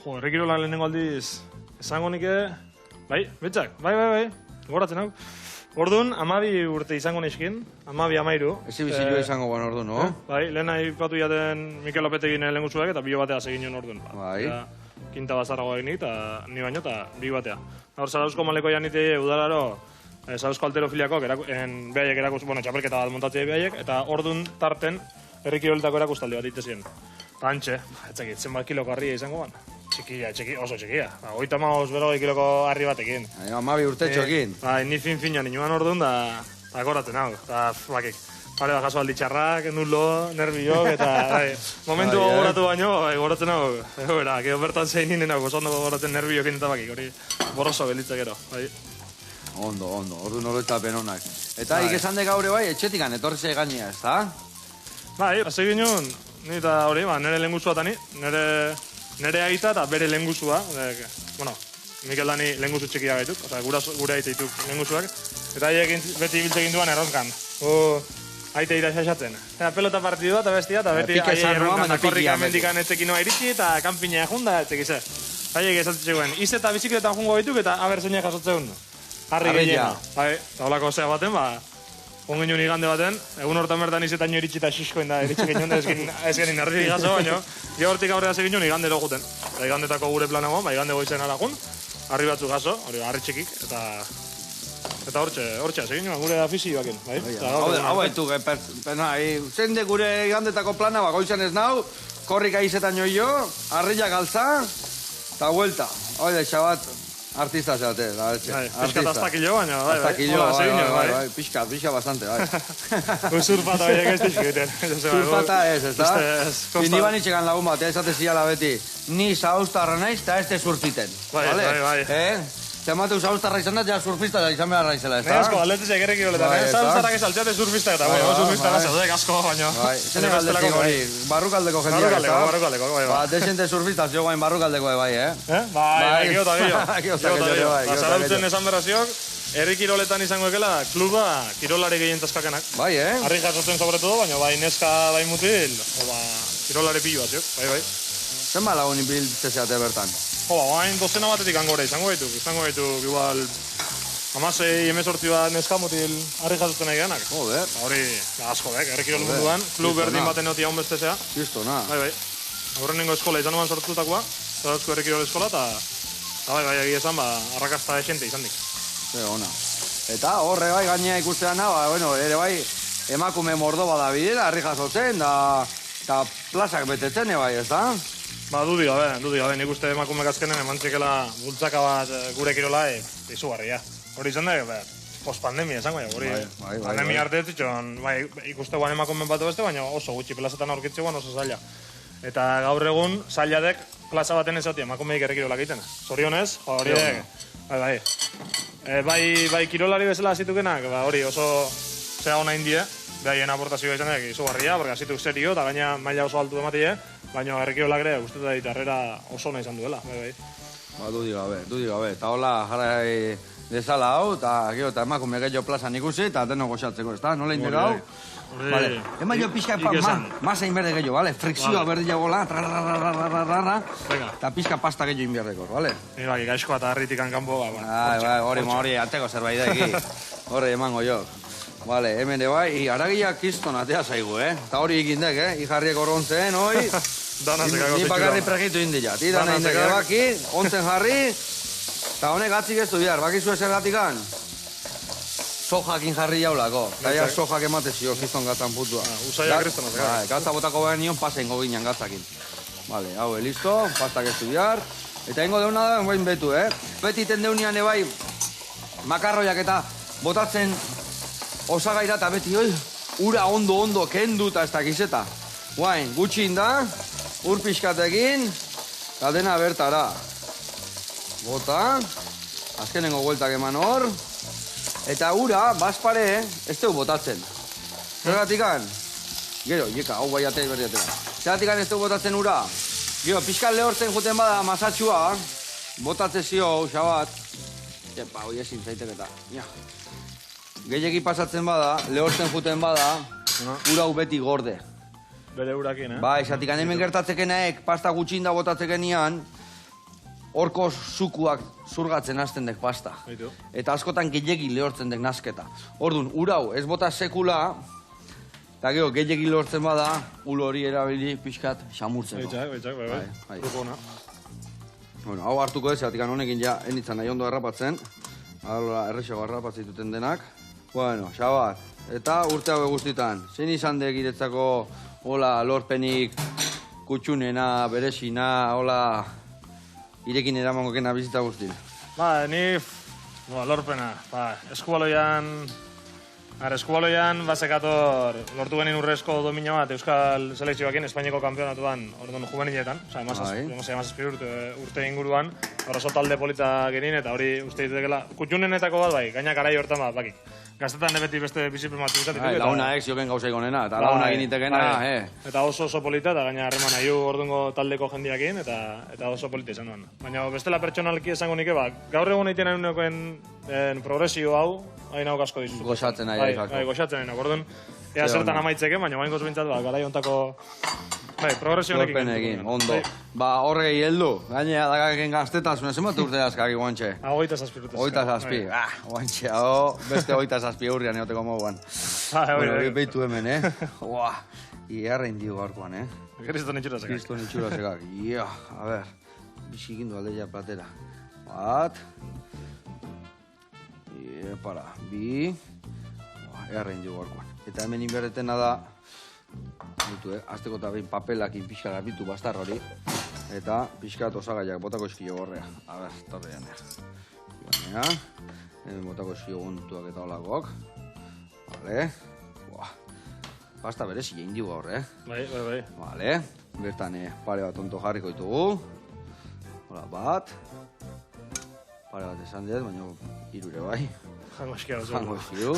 Errekirolak lehenengo aldiz esango nike, betxak, goratzen hau. Orduan, 12 urte izango nizkin, 12-13. Ezi bizilua izango guan orduan, no? Lehen aipatu jaten Mikel Lopetegin lehenguzuak eta bi batea segin orduan. Kinta bazarragoa egin eta ni baino eta bi batea. Hor, Zarauzko maleko janite udalaro, Zarauzko alterofiliako, behaiek txapelketa bat montatzea behaiek, eta orduan tarten errekiroletako erakustaldi bat itezien. Antxe, etzakit, zenbat kiloko harria izango ban. Txikia, oso txikia. 35 kiloko harri batekin. 12 urtetxoekin. Ni fin-finan inuan orduan da goratzen hau. Pare da jaso aldi txarrak, nullo, nerviok, eta momentu gogoratu baino, goratzen hau. Gero bertan zein ninen hau, oso ondo goratzen nerviokin eta bakik, hori borroso belitzek ero. Ondo, orduan horretapen honak. Eta ikesan dek gaur etxetikan, etorri zei gainea, ez da? Hase ginen, ni eta hori, nire lehenguzua eta ni, nire aita eta bere lehenguzua. Mikel Dani lehenguzu txikia gaituk, gure aita dituk lehenguzuak. Eta haiek beti biltzegin duan erronkan. Aite ira xaxatzen. Pelota partidua eta bestia, eta beti haiek erronkan. Korrika mendikan etzekinoa iritsi eta kanpina junda etzekize. Haiek esatzen ize eta bizikletan jungo gaituk eta abertzeinak jasotzeun. Harri gehiena. Eta holako zea baten, ongen joan igande baten, egun hortan bertan izetaino iritsi eta xiskoin da iritsi genuen, ez genin harri gazo, baina hortik aurrera segin joan igande loguten. Eta igandetako gure planagoan, igande goizen alagun, harri batzu gazo, hori harri txikik, eta hortxe, segin joan gure afizioakin. Hau baitu, zende gure igandetako plana, goizan ez nau, korrika izetaino jo, harria galtza, eta huelta. Hau da, xabat, Artista zeate, da etxe. Piskat aztakilo baina, bai. Aztakilo, bai. Piskat bastante, bai. Surfata horiek ez dixik egiten. Surfata ez da? Ni bani txekan lagun bat, esate ziala beti, ni zauztarra naiz, eta ez te surfiten. Bai. Zematu zauztarra izan da, ja surfista izan behar raizela, ez da? Asko, atletis egerrek iboletan, zauztarrak ez altzeate surfista eta, surfista gazaudek asko, baina... Zene galdetik hori, barrukaldeko jendeak, ez da? Barrukaldeko, bai. Desente surfista, zio guain barrukaldeko, bai, Bai, gehiota. Zarautzen esan berraziok, herri kiroletan izango ekela, kluba kirolari gehien tazkakenak. Bai, Harri jasotzen sobre todo, baina bai neska bai mutil, kirolari pillo batziok, bai. Zenba lagun ibiltzezeate bertan? Bain dozena batetik angore, izango gaituk, igual, amasei, emezortzi bat neska mutil harri jasotzen egianak. Joder. Hori, asko dek, herri kirol munduan, klub berdin baten egotia honbestezea. Kristona. Bai. Aurrenengo eskola izan nuan sortutakoa, Zarauzko herri kirol eskola, eta bai, egia esan, arrakasta esente izan dik. Ona. Eta horre bai gainea ikusteana, ere bai, emakume mordo bada bidera, harri jasotzen, eta plazak betetzen, bai, ez da? Dudi gabe, nik uste emakumek azkenen emantzikela bultzaka bat gure kirola, izugarria. Hori izan da, post-pandemia esango, hori pandemia arte zitxon, ikuste guan emakumen bat beste, baina oso gutxi plazatan aurkitze guan oso zaila. Eta gaur egun zailadek plaza baten ezati emakumeik errekirolak egiten. Zorionez, hori bai kirolari bezala azitukenak, hori oso zea hona indie, behaien aportazioa izan dek izugarria, porque azituk serio, eta gaina maila oso altu ematie, baina errekirolak ere uste da ditarrera oso nahi izan duela, bai. Dudi gabe, eta hola jarai dezala hau, eta emakume gehiago plazan ikusi, eta deno goxatzeko, ez da? Nola indi gau? Vale. Ema jo pixka masa inberde gehiago, vale? Frikzioa berdila gola, eta pixka pasta gehiago inberdeko, vale? Bai, gaizkoa eta harritik kanpo, hori, ateko zerbait deki, hori emango jo. Vale, hemen bai, haragiak kiston atea zaigu, Eta hori ikindek, Ijarriek orrontzen, hoi. Ni bakarri pregitu indila. Dana indeke baki, ontzen jarri, eta honek atzik ez du bihar, bakizu ezer gatikan? Sojakin jarri jaulako. Eta sojak ematezio, kiston gatzan putua. Usaiak kriston atek. Gatza botako behar nion pasengo ginen gatzakin. Vale, hau, listo, pastak ez du bihar. Eta ingo deuna da, bain betu, Beti tendeunian ebai, makarroiak eta botatzen osagaira eta beti, ura ondo kendu eta ez dakizeta. Guain, gutxin da, ur pixkatekin, eta dena bertara. Bota, azkenengo gueltak eman hor, eta ura, bazpare, ez dugu botatzen. Zergatikan, gero, hau bai atei berdi atera. Zergatikan ez dugu botatzen ura, gero, pixkat lehortzen juten bada masatxua, botatze zio, xabat, hoi ezin zaitek eta, gehiagi pasatzen bada, lehortzen juten bada, ura hau beti gorde. Bere urakin, Bai, esatik hemen gertatzekenek, pasta gutxinda botatzekenian, horko zukuak zurgatzen hasten dek pasta. Eta askotan gehiagi lehortzen dek nasketa. Orduan, ura hau ez bota sekula, eta gero gehiagi lehortzen bada, ulo hori erabili pixkat xamurtzeko. Bai. Hau hartuko ez, esatik honekin ja, enitzan nahi ondo errapatzen. Errexago errapatzituten denak. Bueno, xabat, eta urte hau guztitan, zein izan dek iretzako hola lorpenik kutxunena, beresina, hola irekin eramangokena bizitza guztin? Ni lorpena, eskubaloian bazekator lortu genin urrezko domina bat Euskal Selekzioakin Espainiako kampeonatuan orduan juveniletan, emazazpi urte inguruan, horrezo talde polita genin eta hori uste ditekela kutxunenetako bat bai, gaina garai hortan bat bakik. Gaztetan beti beste bizipen bat izatik. Launa ex joken gauzaik onena, eta launa ginitekena, Eta oso polita, eta gaina harreman ahiu ordungo taldeko jendiakin, eta oso polita izan duen. Baina bestela pertsonalki esango nike, gaur egun egiten nahi unekoen progresio hau, hain hau asko dizu. Goxatzen nahi. Goxatzen nahi, orduan, ea zertan amaitzeke, baina bain gozbintzat, garai ontako... progresio honekin. Egin, ondo. Horregi heldu, gainea dakaken gaztetasun, zenbat urte dazkak guantxe? 27 urte. 27, guantxe, beste 27 urrian eoteko moguan. Bueno, behitu hemen, Iarrein dio gaurkoan, Kriston itxurazekak. Kriston itxurazekak, a ber, bizikindu aldeia platera. Bat, para, bi, iarrein dio gaurkoan. Eta hemen inberretena da, azteko eta behin papelakin pixka garbitu bastar hori. Eta pixkat osagaiak botako eskio gorrea. A ber, torrean. Botako eskio guntuak eta olakok. Vale. Pasta berezi egin digu horre. Bai. Vale. Bertan pare bat onto jarriko ditugu. Hola bat. Pare bat esan dut, baina irure bai. Jango eskia oso. Jango eskiu.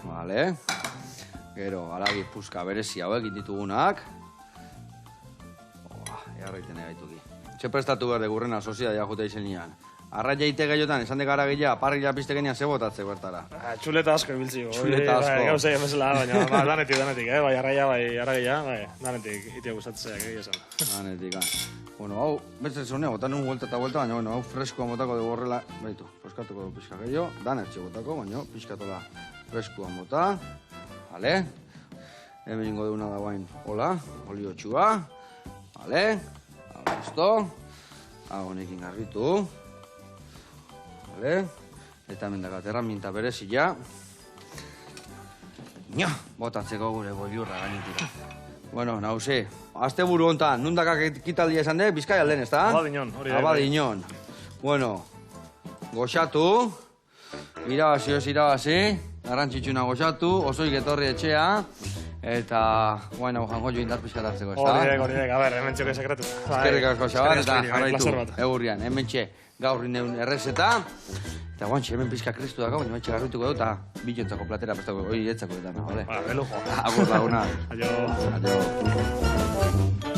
Vale. Gero, alagi puska berezi hauek ditugunak. Earraiten egaituki. Txe prestatu behar degurrena sozia jute izen nian. Arraia ite gehiotan, esan dekara gehia, parrila pizte genian zebotatzek bertara. Txuleta asko ibiltziko. Txuleta asko. Gauzei emezela, baina danetik, bai, arraia, bai, arraia, bai, danetik, itia gustatzeak egia esan. Danetik, Bueno, hau, betzen zonea, botan nun vuelta eta vuelta, baina, bueno, hau freskoa botako dugu horrela, baitu, poskatuko du pixka gehiago, danetxe botako, baina, pixkatola freskoa bota, vale? Hemen ingo duguna da guain, hola, olio txua, vale? Hau, listo, hau honekin garbitu, vale? Eta hemen dakat erraminta berezia, botatzeko gure boiurra gainitik. Bueno, nauze, azte buru hontan, nundakak kitaldia esan dek, Bizkai alden, ez da? Abadiñon, hori da. Abadiñon. Bueno, goxatu, irabazi, garrantzitsuna goxatu, osoik etorri etxea, eta, bueno, jango jo indar pixkat hartzeko, ez da? Hori dek, a ber, hemen txeko sekretu. Eskerrik asko, Xabat, eta jarraitu, bat. egurrian, hemen txe, gaur ineun errezeta, eta guantxe, hemen pixka kristu dago, baina etxe garrituko dut, eta bilontzako platera prestako, hori etzako dut, vale? Belujo. Agur laguna. Adio. Adio.